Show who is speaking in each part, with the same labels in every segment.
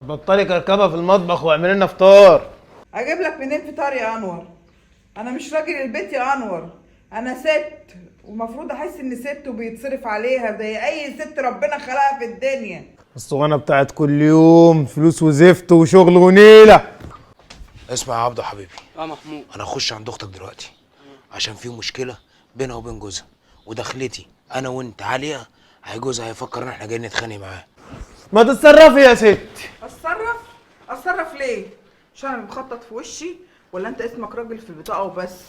Speaker 1: بطلي كركبه في المطبخ واعملي لنا فطار.
Speaker 2: اجيب لك منين فطار يا انور؟ انا مش راجل البيت يا انور، انا ست ومفروض احس ان ست وبيتصرف عليها زي اي ست ربنا خلقها في الدنيا.
Speaker 1: الصوانه بتاعت كل يوم فلوس وزفت وشغل ونيله.
Speaker 3: اسمع يا عبدو حبيبي.
Speaker 4: محمود،
Speaker 3: انا هخش عند اختك دلوقتي عشان في مشكله بينها وبين جوزها، ودخلتي انا وانت عليها جوزها هيفكر ان احنا جايين نتخانق معاه.
Speaker 1: ما تتصرفي يا ست.
Speaker 2: اتصرف ليه؟ عشان انا مخطط في وشي ولا انت اسمك راجل في البطاقه وبس؟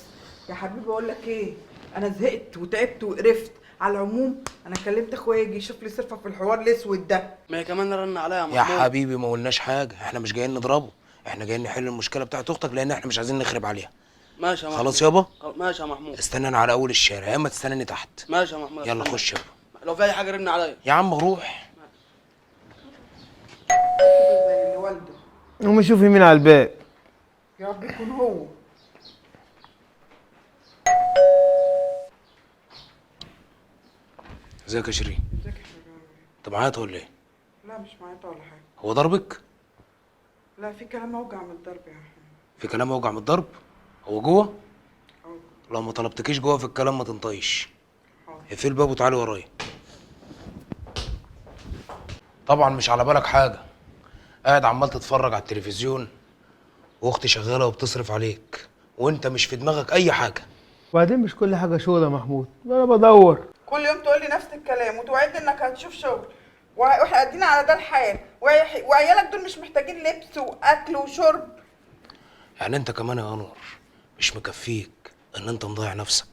Speaker 2: يا حبيبي اقول لك ايه، انا زهقت وتعبت وقرفت. على العموم انا كلمت اخويا يجي يشوف لي صرفه في الحوار الاسود ده.
Speaker 4: ما هي كمان رن عليا يا محمود.
Speaker 3: يا حبيبي ما قلناش حاجه، احنا مش جايين نضربه، احنا جايين نحل المشكله بتاعت اختك لان احنا مش عايزين نخرب عليها.
Speaker 4: ماشي يا محمود.
Speaker 3: خلاص يابا؟
Speaker 4: ماشي يا محمود.
Speaker 3: استنانا على اول الشارع يا اما تستناني تحت.
Speaker 4: ماشي يا محمود.
Speaker 3: يلا خش يابا.
Speaker 4: لو في اي حاجه رن عليا
Speaker 3: يا عم روح.
Speaker 2: زي اللي والده.
Speaker 1: قومي شوفي مين على الباب.
Speaker 2: يا رب يكون هو.
Speaker 3: ازيك يا شيرين؟
Speaker 2: ازيك يا حبيبي؟
Speaker 3: انت معايا ولا ايه؟
Speaker 2: لا مش معايا ولا حاجه.
Speaker 3: هو ضربك؟
Speaker 2: لا في كلام اوجع من الضرب يا حبيبي.
Speaker 3: في كلام اوجع من الضرب؟ هو جوه؟
Speaker 2: حاضر
Speaker 3: لو ما طلبتكيش جوه في الكلام ما تنطيش.
Speaker 2: حاضر.
Speaker 3: اقفل الباب وتعالي ورايا. طبعا مش على بالك حاجه، قاعد عمال تتفرج على التلفزيون واختي شغاله وبتصرف عليك وانت مش في دماغك اي حاجه.
Speaker 1: وبعدين مش كل حاجه شغل يا محمود، انا بدور.
Speaker 2: كل يوم تقول لي نفس الكلام وتوعدني انك هتشوف شغل واحنا قاعدين على ده الحال وعيالك دول مش محتاجين لبس واكل وشرب.
Speaker 3: يعني انت كمان يا انور مش مكفيك ان انت مضيع نفسك،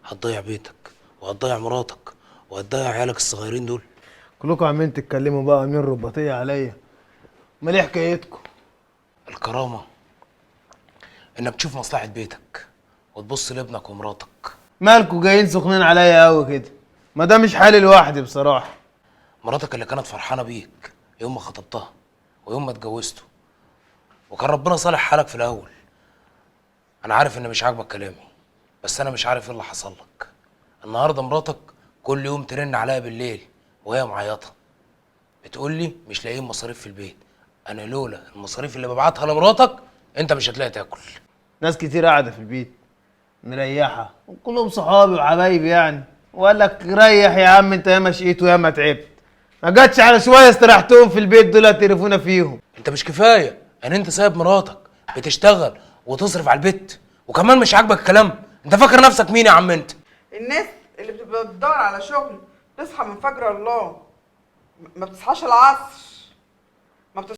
Speaker 3: هتضيع بيتك وهتضيع مراتك وهتضيع عيالك الصغيرين دول؟
Speaker 1: كلكم عمالين تتكلموا بقى عاملين رباطيه عليا. امال ايه حكايتكم؟
Speaker 3: الكرامه انك تشوف مصلحه بيتك وتبص لابنك ومراتك.
Speaker 1: مالكوا جايين سخنين عليا قوي كده؟ ما ده مش حالي لوحدي بصراحه.
Speaker 3: مراتك اللي كانت فرحانه بيك يوم ما خطبتها ويوم ما اتجوزته، وكان ربنا صالح حالك في الاول. انا عارف ان مش عاجبك كلامي، بس انا مش عارف ايه اللي حصل لك. النهارده مراتك كل يوم ترن عليا بالليل وهي معيطه بتقول لي مش لاقيين مصاريف في البيت. انا لولا المصاريف اللي ببعتها لمراتك انت مش هتلاقي تاكل.
Speaker 1: ناس كتير قاعده في البيت مريحه وكلهم صحابي وحبايبي يعني، وقال لك ريح يا عم انت ياما شقيت وياما تعبت. ما جاتش على شويه استريحتهم في البيت دول تليفونا فيهم.
Speaker 3: انت مش كفايه ان انت سايب مراتك بتشتغل وتصرف على البيت وكمان مش عاجبك الكلام؟ انت فاكر نفسك مين يا عم انت؟
Speaker 2: الناس اللي بتبقى بتدور على شغل تصحى من فجر الله، ما بتصحاش العصر.